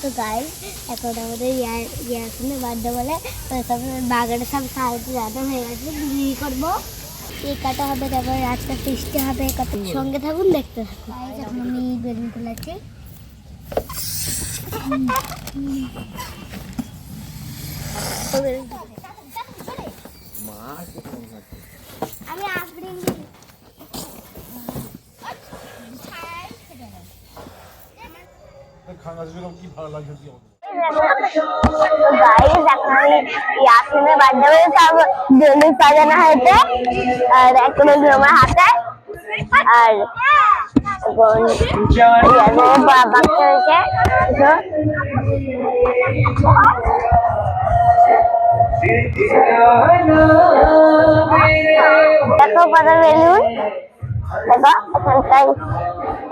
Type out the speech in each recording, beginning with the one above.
তো গাইস এখন আমাদের ইয়াসিনের বার্থডে বলে বাগানের সব সাহায্য জানা হয়ে গেছে, বিক্রি করবো, কেক কাটা হবে, তারপর রাতটা ফিস্টে হবে। সঙ্গে থাকুন, দেখতে থাকুন। এখন আমি বেলুন খুলেছি। আমি আফরিন ইয়াসিনের বার্থডে সব বেলুন সাজানো হয়েছে আর এখন আমার হাতে আর বাচ্চা হয়েছে। দেখো কত বেলুন, দেখো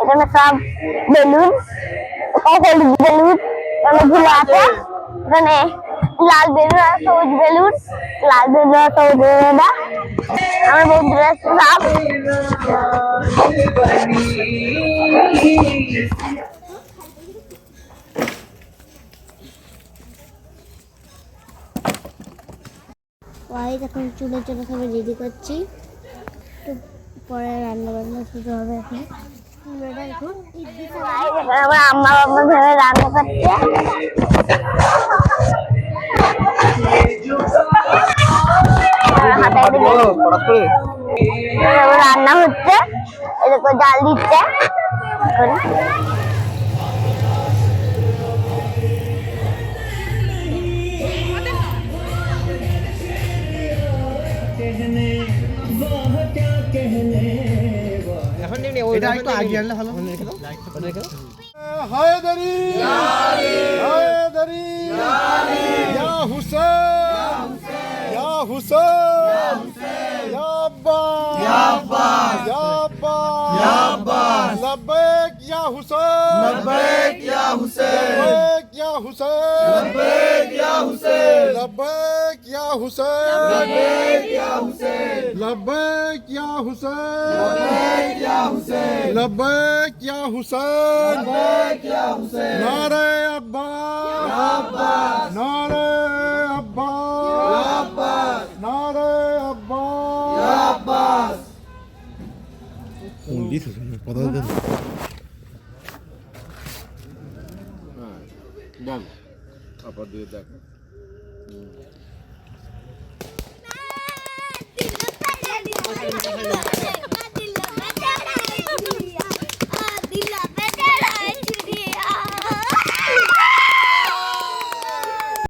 এখানে সব বেলুন, হলুদ বেলুন অনেকগুলো আছে, এখানে লাল বেলুন আর সবুজ বেলুন, লাল বেলুন আর সবুজ বেলুন। আমার বন্ধুরা সব এখন চুলের জন্য সবাই রেডি করছি, একটু পরে রান্না বান্না শুরু হবে। এখন আমার আম্মা বাবা ধরে রান্না করছে, রান্না হচ্ছে, এরকম জাল দিচ্ছে। এটা একটু আগে আনলে ভালো হতো। হায়দারি হায়দারি ইয়া হুসেন ইয়া হুসেন ইয়া আব্বাস ইয়া আব্বাস ইয়া আব্বাস ইয়া আব্বাস লব্বৈক ইয়া হুসেন লব্বৈক ইয়া হুসেন লব্বৈক ইয়া হুসেন লব্বৈক ইয়া হুসেন লব্বৈক ইয়া হুসেন লব্বৈক ইয়া হুসেন লব্বৈক ইয়া হুসেন লব্বৈক ইয়া হুসেন লব্বৈক ইয়া হুসেন লব্বৈক ইয়া হুসেন নারে আব্বাস আব্বাস নারে আব্বাস আব্বাস নারে আব্বাস আব্বাস কোন দিছে কথা বলতে বল আবার দিয়ে দেখ